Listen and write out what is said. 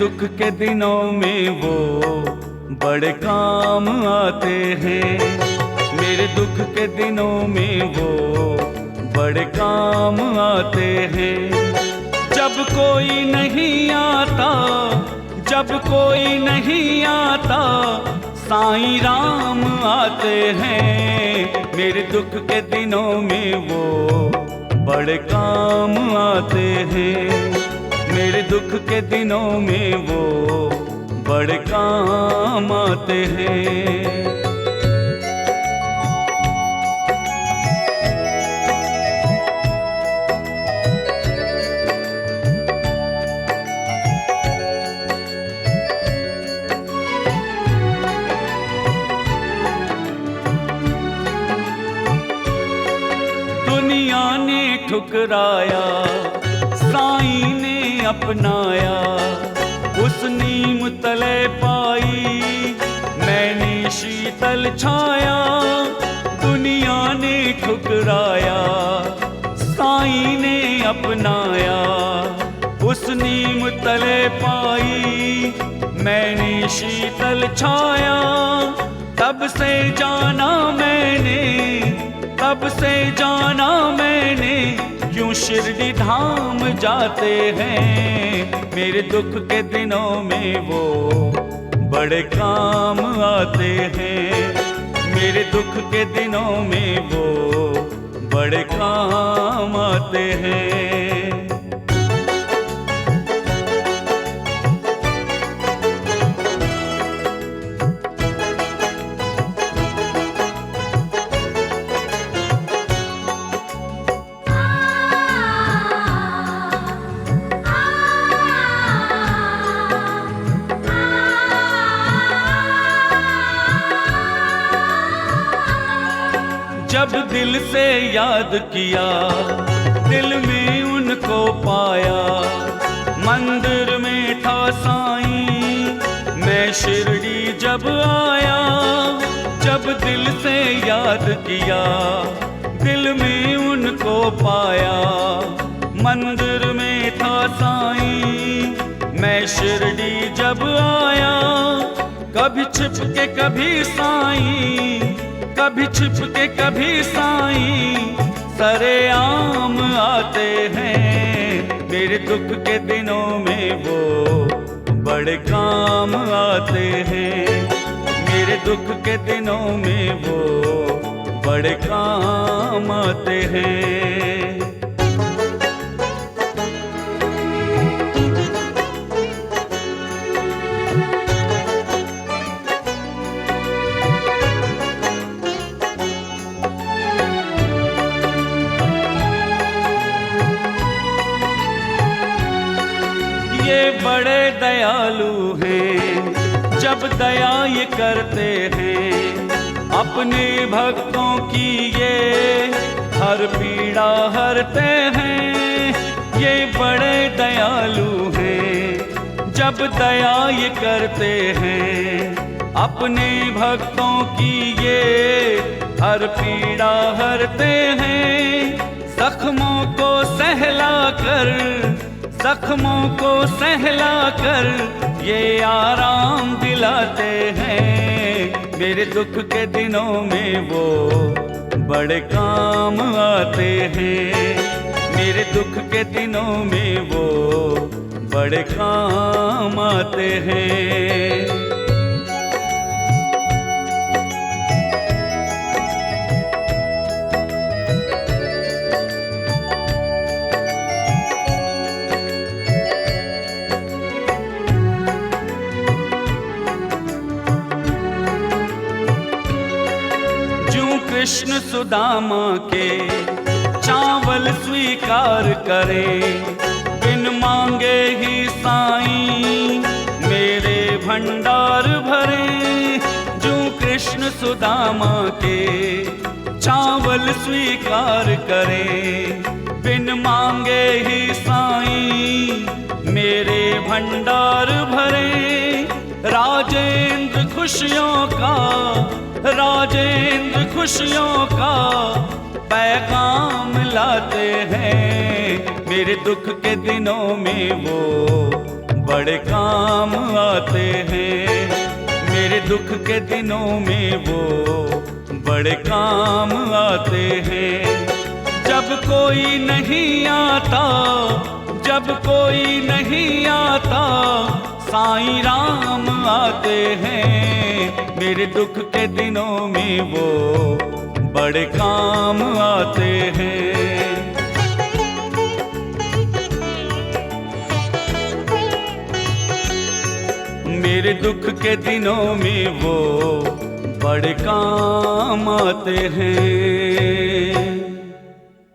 दुख के दिनों में वो बड़े काम आते हैं। मेरे दुख के दिनों में वो बड़े काम आते हैं। जब कोई नहीं आता, जब कोई नहीं आता, साईं राम आते हैं। मेरे दुख के दिनों में वो बड़े काम आते हैं। मेरे दुख के दिनों में वो बड़े काम आते हैं। दुनिया ने ठुकराया, साईं ने अपनाया, उस नीम तले पाई मैंने शीतल छाया। दुनिया ने ठुकराया, साईं ने अपनाया, उस नीम तले पाई मैंने शीतल छाया। तब से जाना मैंने, तब से जाना मैंने, यूं शिरडी धाम जाते हैं। मेरे दुख के दिनों में वो बड़े काम आते हैं। मेरे दुख के दिनों में वो बड़े काम आते हैं। जब दिल से याद किया, दिल में उनको पाया, मंदिर में था साईं मैं शिरडी जब आया। जब दिल से याद किया, दिल में उनको पाया, मंदिर में था साईं मैं शिरडी जब आया। कभी छिप के कभी साईं, कभी छिप के कभी साईं सरेआम आते हैं। मेरे दुख के दिनों में वो बड़े काम आते हैं। मेरे दुख के दिनों में वो बड़े काम आते हैं। ये बड़े दयालु हैं, जब दया ये करते हैं, अपने भक्तों की ये हर पीड़ा हरते हैं। ये बड़े दयालु हैं, जब दया ये करते हैं, अपने भक्तों की ये हर पीड़ा हरते हैं। जख्मों को सहला कर, जख्मों को सहला कर ये आराम दिलाते हैं। मेरे दुख के दिनों में वो बड़े काम आते हैं। मेरे दुख के दिनों में वो बड़े काम आते हैं। कृष्ण सुदामा के चावल स्वीकार करे, बिन मांगे ही साईं मेरे भंडार भरे। जो कृष्ण सुदामा के चावल स्वीकार करे, बिन मांगे ही साईं मेरे भंडार भरे। राजेंद्र खुशियों का, राजेंद्र खुशियों का पैगाम लाते हैं। मेरे दुख के दिनों में वो बड़े काम आते हैं। मेरे दुख के दिनों में वो बड़े काम आते हैं। जब कोई नहीं आता, जब कोई नहीं आता, साईं राम आते हैं। मेरे दुख के दिनों में वो बड़े काम आते हैं। मेरे दुख के दिनों में वो बड़े काम आते हैं।